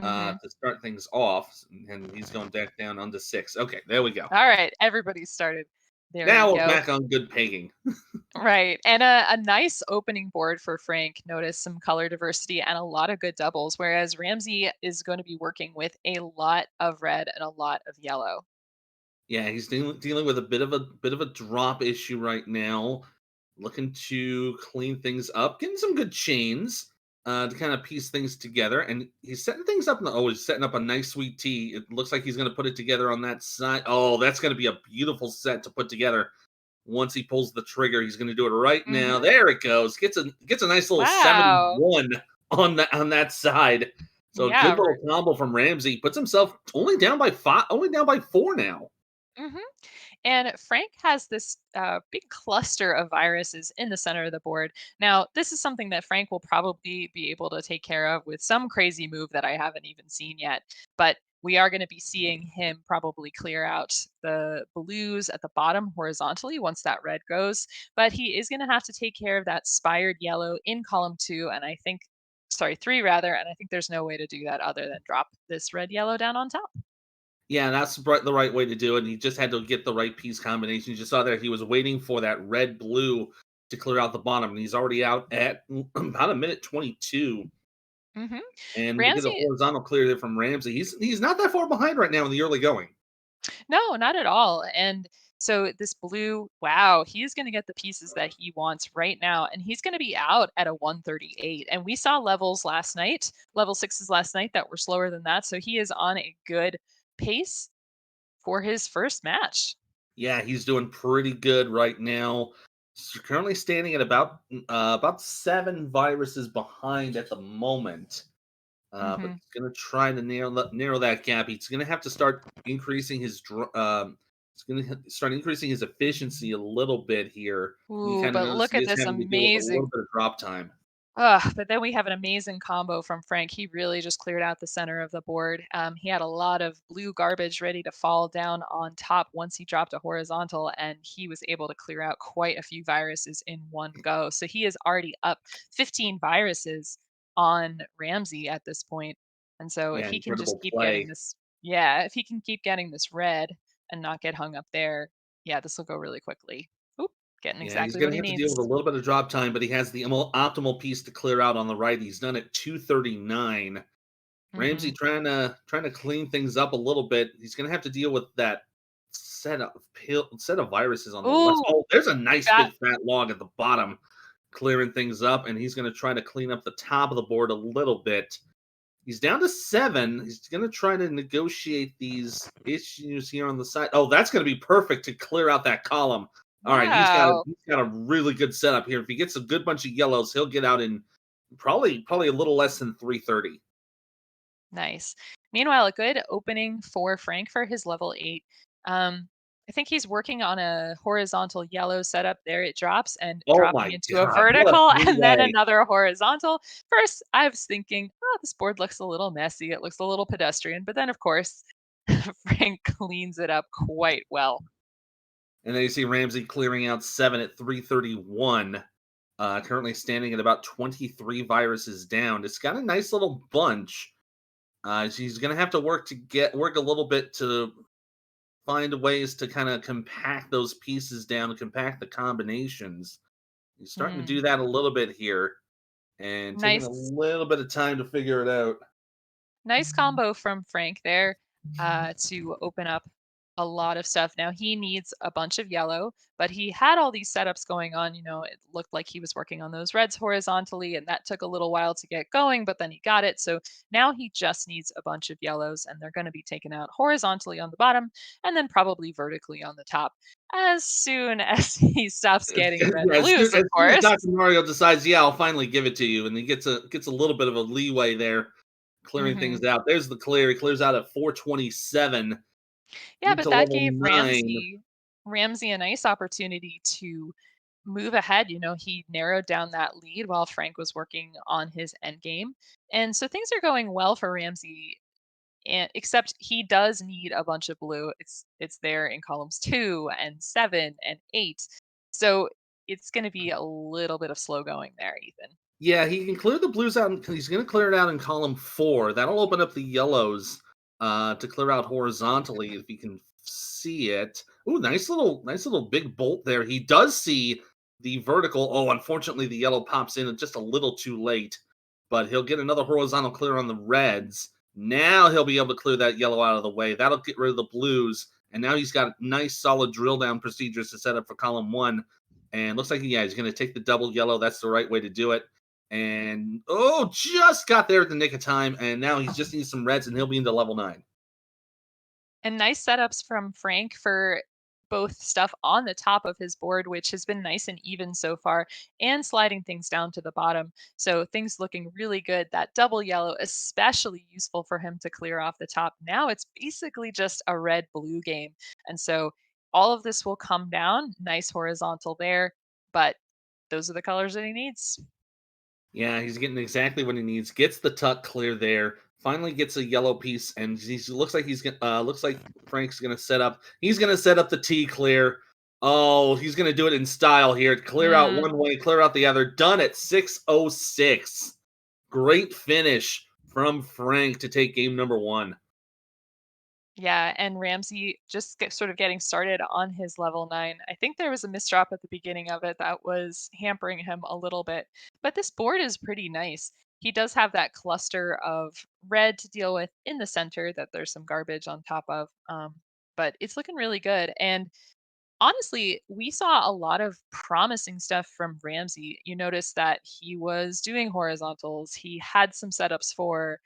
Mhm. to start things off, and he's going back down onto 6. Okay, there we go. All right, everybody started. There we Now we're go. back on good pegging. Right, and a nice opening board for Frank. Notice some color diversity and a lot of good doubles, whereas Ramsey is going to be working with a lot of red and a lot of yellow. Yeah, he's dealing with a bit of a drop issue right now. Looking to clean things up, getting some good chains to kind of piece things together, and he's setting things up. He's setting up a nice sweet tea. It looks like he's going to put it together on that side. Oh, that's going to be a beautiful set to put together. Once he pulls the trigger, he's going to do it right now. Mhm. There it goes. Gets a nice little Wow. 7-1 on that side. So a Yeah, good we're little combo from Ramsey. Puts himself only down by 5, only down by 4 now. mhm. And Frank has this big cluster of viruses in the center of the board. Now, this is something that Frank will probably be able to take care of with some crazy move that I haven't even seen yet. But we are going to be seeing him probably clear out the blues at the bottom horizontally once that red goes. But he is going to have to take care of that spired yellow in column two. And I think, sorry, three rather. And I think there's no way to do that other than drop this red yellow down on top. Yeah, that's the right way to do it. He just had to get the right piece combination. You just saw there he was waiting for that red blue to clear out the bottom, and he's already out at about a minute 22. Hmm. And we get a Ramsey horizontal clear there from Ramsey. He's not that far behind right now in the early going. No, not at all. And so this blue, wow, he's going to get the pieces that he wants right now. And he's going to be out at a 138. And we saw levels last night, level sixes last night that were slower than that. So he is on a good pace for his first match. Yeah, he's doing pretty good right now. Currently standing at about 7 viruses behind at the moment. But Hmm. he's gonna try to narrow that gap. He's gonna have to start increasing his he's gonna start increasing his efficiency a little bit here. You Ooh, kind of but notice look he at is this having to deal with a little amazing. bit of drop time. But then we have an amazing combo from Frank. He really just cleared out the center of the board. He had a lot of blue garbage ready to fall down on top once he dropped a horizontal, and he was able to clear out quite a few viruses in one go. So he is already up 15 viruses on Ramsey at this point. And so if Yeah, he can just incredible keep getting play. this, yeah, if he can keep getting this red and not get hung up there, yeah, this will go really quickly. Oop, getting Yeah, he's exactly what gonna he have to deal with a needs. little bit of drop time, but he has the optimal piece to clear out on the right. He's done it 239. Ramsey Hmm. trying to clean things up a little bit. He's gonna have to deal with that set of viruses on the left. Ooh, Oh, there's a nice that big fat log at the bottom, clearing things up, and he's gonna try to clean up the top of the board a little bit. He's down to 7. He's gonna try to negotiate these issues here on the side. Oh, that's gonna be perfect to clear out that column. All right, wow. he's got a really good setup here. If he gets a good bunch of yellows, he'll get out in probably a little less than 330. Nice. Meanwhile, a good opening for Frank for his level 8. Um, I think he's working on a horizontal yellow setup. There it drops and Oh dropping my into a god, what a vertical and then three-way. another horizontal. First, I was thinking, oh, this board looks a little messy. It looks a little pedestrian. But then, of course, Frank cleans it up quite well. And then you see Ramsey clearing out 7 at 331. Currently standing at about 23 viruses down. It's got a nice little bunch. She's gonna have to work a little bit to find ways to kind of compact those pieces down, compact the combinations. He's starting to Hmm. do that a little bit here, and taking a Nice. little bit of time to figure it out. Nice combo from Frank there to open up a lot of stuff. Now he needs a bunch of yellow, but he had all these setups going on. It looked like he was working on those reds horizontally, and that took a little while to get going, but then he got it. So now he just needs a bunch of yellows, and they're going to be taken out horizontally on the bottom and then probably vertically on the top as soon as he stops getting red Yeah, blues, as of soon as course. Dr. Mario decides, yeah, I'll finally give it to you, and he gets a little bit of a leeway there, clearing Hmm. things out. There's the clear. He clears out at 427 Yeah, but into that level gave 9. Ramsey a nice opportunity to move ahead. He narrowed down that lead while Frank was working on his end game. And so things are going well for Ramsey, and except he does need a bunch of blue. It's there in columns 2 and 7 and 8. So it's going to be a little bit of slow going there, Ethan. Yeah, he can clear the blues out. He's going to clear it out in column 4. That'll open up the yellows to clear out horizontally if he can see it. Ooh, nice little big bolt there. He does see the vertical. Oh, unfortunately, the yellow pops in just a little too late, but he'll get another horizontal clear on the reds. Now he'll be able to clear that yellow out of the way. That'll get rid of the blues. And now he's got nice, solid drill down procedures to set up for column 1. And looks like, yeah, he's going to take the double yellow. That's the right way to do it. And oh, just got there at the nick of time, and now he just needs some reds, and he'll be into level 9. And nice setups from Frank for both stuff on the top of his board, which has been nice and even so far, and sliding things down to the bottom. So things looking really good. That double yellow, especially useful for him to clear off the top. Now it's basically just a red blue game. And so all of this will come down. Nice horizontal there, but those are the colors that he needs. Yeah, he's getting exactly what he needs. Gets the tuck clear there. Finally gets a yellow piece, and he looks like looks like Frank's gonna set up. He's gonna set up the T clear. Oh, he's gonna do it in style here. Clear out Mm. one way, clear out the other. Done at 6:06. Great finish from Frank to take game number 1. Yeah, and Ramsey just sort of getting started on his level 9. I think there was a misdrop at the beginning of it that was hampering him a little bit. But this board is pretty nice. He does have that cluster of red to deal with in the center that there's some garbage on top of. But it's looking really good. And honestly, we saw a lot of promising stuff from Ramsey. You notice that he was doing horizontals, he had some setups for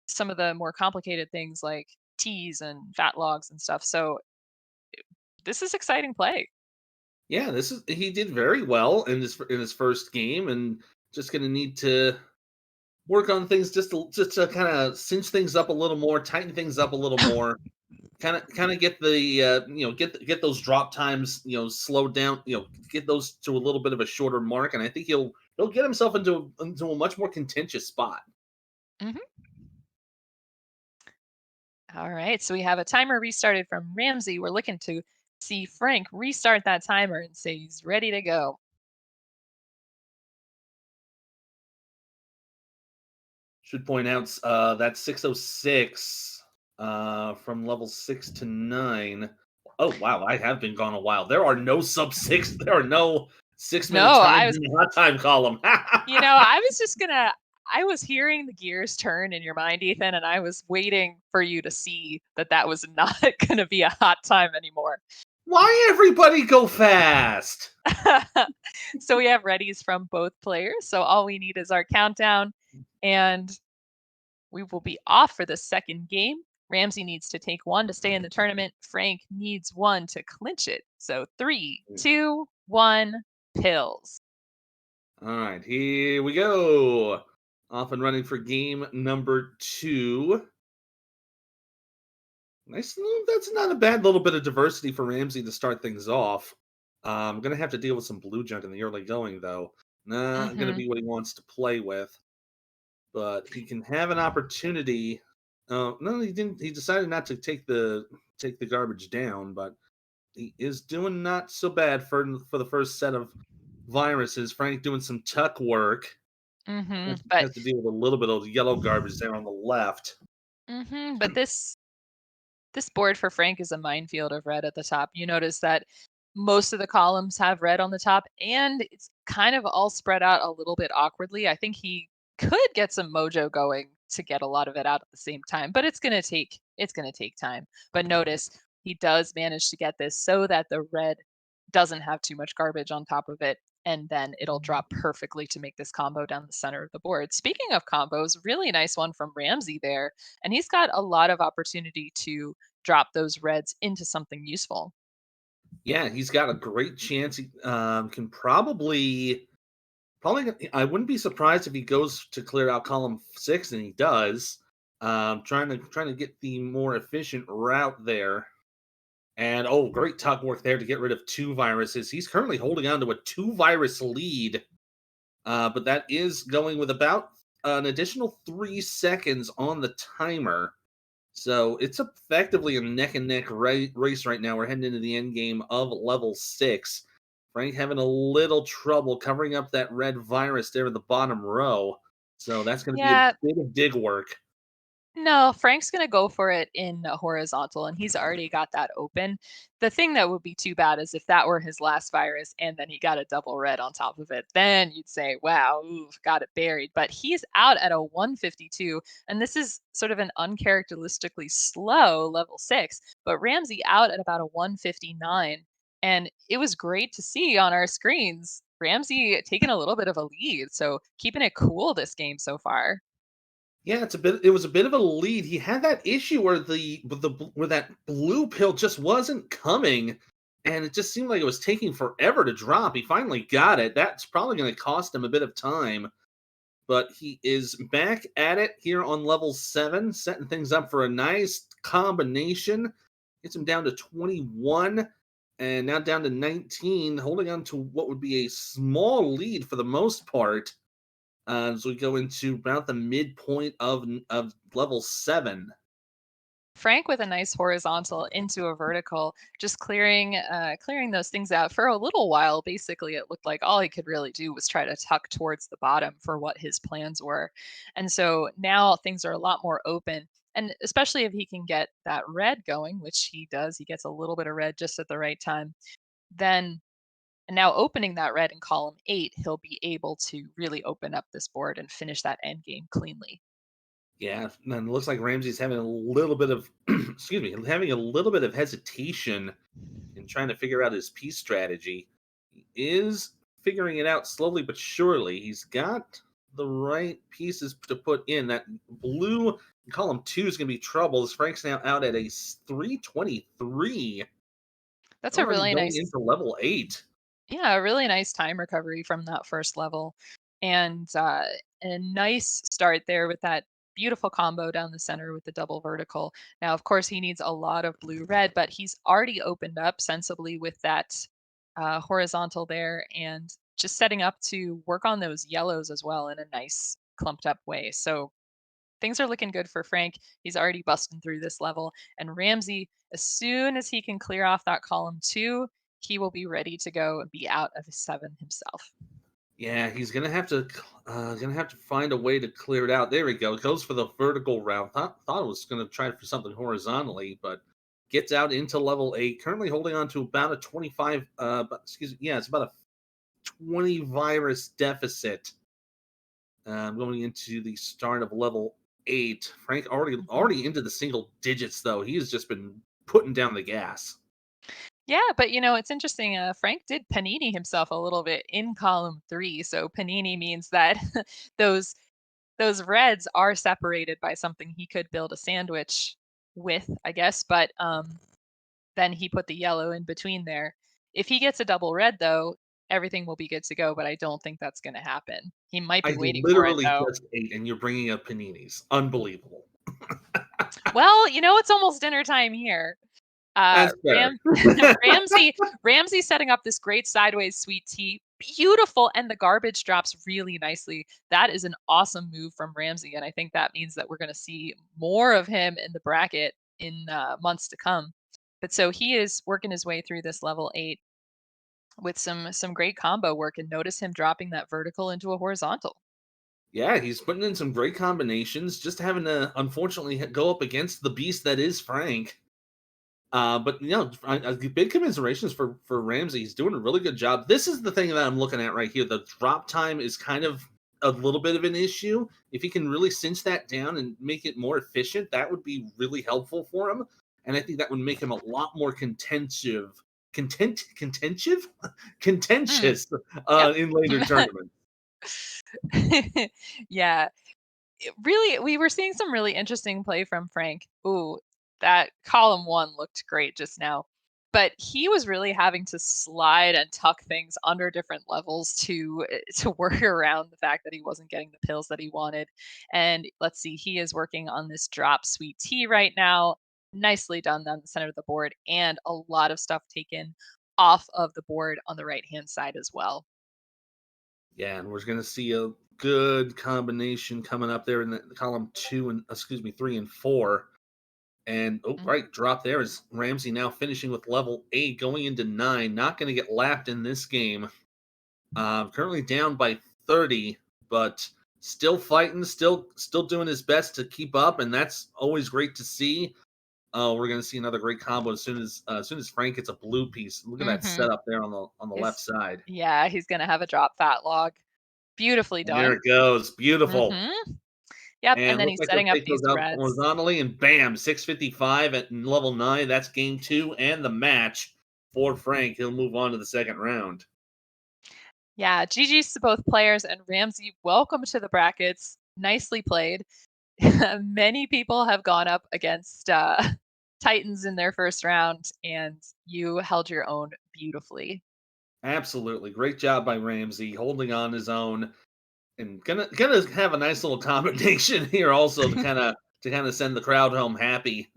some of the more complicated things like teas and fat logs and stuff. So this is exciting play. Yeah, this is he did very well in his first game, and just gonna need to work on things just to kind of cinch things up a little more, tighten things up a little more, kind of get the get those drop times slowed down, get those to a little bit of a shorter mark, and I think he'll get himself into a much more contentious spot. Hmm. All right. So we have a timer restarted from Ramsey. We're looking to see Frank restart that timer and say he's ready to go. Should point out that 6:06 from level 6 to 9. Oh wow, I have been gone a while. There are no sub 6. There are no 6 minute No, times in the hot time column. I was just gonna. I was hearing the gears turn in your mind, Ethan, and I was waiting for you to see that that was not going to be a hot time anymore. Why everybody go fast? So we have readies from both players. So all we need is our countdown, and we will be off for the second game. Ramsey needs to take one to stay in the tournament. Frank needs one to clinch it. So three, two, one, pills. All right, here we go. Off and running for game number 2. Nice. That's not a bad little bit of diversity for Ramsey to start things off. I'm gonna have to deal with some blue junk in the early going, though. Not gonna Hmm. be what he wants to play with, but he can have an opportunity. No, he didn't. He decided not to take the garbage down, but he is doing not so bad for the first set of viruses. Frank doing some tuck work. But Has to deal with a little bit of yellow garbage there on the left. but this board for Frank is a minefield of red at the top. You notice that most of the columns have red on the top, and it's kind of all spread out a little bit awkwardly. I think he could get some mojo going to get a lot of it out at the same time, but it's gonna take time. But notice he does manage to get this so that the red doesn't have too much garbage on top of it, and then it'll drop perfectly to make this combo down the center of the board. Speaking of combos, really nice one from Ramsey there, and he's got a lot of opportunity to drop those reds into something useful. Yeah, he's got a great chance. He can probably. I wouldn't be surprised if he goes to clear out column 6, and he does. Trying to get the more efficient route there. And oh, great tuck work there to get rid of 2 viruses. He's currently holding on to a 2 virus lead, but that is going with about an additional 3 seconds on the timer. So it's effectively a neck and neck race right now. We're heading into the end game of level 6. Frank having a little trouble covering up that red virus there in the bottom row. So that's going to be a Yeah, bit of dig work. no, Frank's gonna go for it in horizontal, and he's already got that open. The thing that would be too bad is if that were his last virus and then he got a double red on top of it, then you'd say, wow, ooh, got it buried. But he's out at a 152, and this is sort of an uncharacteristically slow level 6, but Ramsey out at about a 159. And it was great to see on our screens Ramsey taking a little bit of a lead. So keeping it cool this game so far. Yeah, it was a bit of a lead. He had that issue where where that blue pill just wasn't coming, and it just seemed like it was taking forever to drop. He finally got it. That's probably going to cost him a bit of time, but he is back at it here on level 7, setting things up for a nice combination. Gets him down to 21 and now down to 19, holding on to what would be a small lead for the most part. As we go into about the midpoint of level 7. Frank with a nice horizontal into a vertical, just clearing those things out for a little while. Basically, it looked like all he could really do was try to tuck towards the bottom for what his plans were. And so now things are a lot more open. And especially if he can get that red going, which he does, he gets a little bit of red just at the right time. Then and now opening that red in column 8, he'll be able to really open up this board and finish that end game cleanly. Yeah, and it looks like Ramsey's having a little bit of excuse me, having a little bit of hesitation in trying to figure out his piece strategy. He is figuring it out slowly but surely. He's got the right pieces to put in. That blue in column 2 is going to be trouble. As Frank's now out at a 323, That's a already really going nice into level 8. Yeah, a really nice time recovery from that first level, and a nice start there with that beautiful combo down the center with the double vertical. Now, of course, he needs a lot of blue red, but he's already opened up sensibly with that horizontal there, and just setting up to work on those yellows as well in a nice clumped up way. So things are looking good for Frank. He's already busting through this level. And Ramsey, as soon as he can clear off that column 2, he will be ready to go and be out of his 7 himself. Yeah, he's gonna have to find a way to clear it out. There we go. Goes for the vertical route. Thought it was gonna try for something horizontally, but gets out into level 8. Currently holding on to about a 25. But excuse me. Yeah, it's about a 20 virus deficit. Going into the start of level 8. Frank Mhm. already into the single digits though. He has just been putting down the gas. Yeah, but it's interesting. Frank did panini himself a little bit in column 3. So panini means that those those reds are separated by something he could build a sandwich with, I guess. But then he put the yellow in between there. If he gets a double red, though, everything will be good to go, but I don't think that's gonna happen. He might be I waiting for it, literally though. just ate, and you're bringing up paninis. Unbelievable. Well, it's almost dinner time here. That's fair. Ramsey Ramsey setting up this great sideways sweet tea. Beautiful, and the garbage drops really nicely. That is an awesome move from Ramsey, and I think that means that we're gonna see more of him in the bracket in, months to come. But so he is working his way through this level 8 with some great combo work, and notice him dropping that vertical into a horizontal. Yeah, he's putting in some great combinations, just having to unfortunately go up against the beast that is Frank. But big commiserations for Ramsey. He's doing a really good job. This is the thing that I'm looking at right here. The drop time is kind of a little bit of an issue. If he can really cinch that down and make it more efficient, that would be really helpful for him. And I think that would make him a lot more contentious, Mm, contentious yep. in later tournaments. Yeah. Really, we were seeing some really interesting play from Frank. Ooh, that column 1 looked great just now. But he was really having to slide and tuck things under different levels to work around the fact that he wasn't getting the pills that he wanted. And let's see, he is working on this drop sweet tea right now. Nicely done down the center of the board, and a lot of stuff taken off of the board on the right-hand side as well. Yeah, and we're going to see a good combination coming up there in the column 2 and excuse me 3 and 4. And oh, Mhm. right, drop there is Ramsey now finishing with level 8, going into 9. Not going to get lapped in this game. Currently down by 30, but still fighting, still doing his best to keep up, and that's always great to see. We're going to see another great combo as soon as Frank gets a blue piece. Look at that Mhm. setup there on the left He's side. Yeah, he's gonna have a drop fat log. Beautifully And there done. it goes, beautiful. Mhm. Yep, and And then looks he's like he'll setting up take those these out reds. horizontally, and bam, 655 at level 9. That's game 2 and the match for Frank. He'll move on to the second round. Yeah, GG's to both players, and Ramsey, welcome to the brackets. Nicely played. Many people have gone up against Titans in their first round, and you held your own beautifully. Absolutely. Great job by Ramsey holding on his own, and gonna have a nice little combination here also to kind of send the crowd home happy.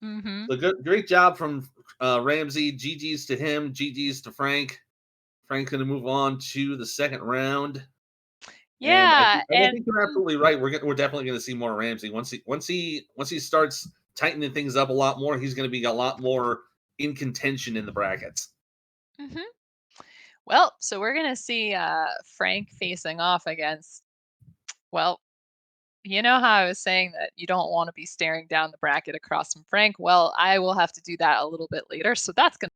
Hmm. So great job from Ramsey. GG's to him. GG's to Frank. Frank's going to move on to the second round, and I Yeah, think and I and think you're absolutely right. We're definitely going to see more Ramsey once he starts tightening things up a lot more. He's going to be a lot more in contention in the brackets. mhm. Well, so we're gonna see Frank facing off against. Well, you know how I was saying that you don't want to be staring down the bracket across from Frank? Well, I will have to do that a little bit later. So that's going to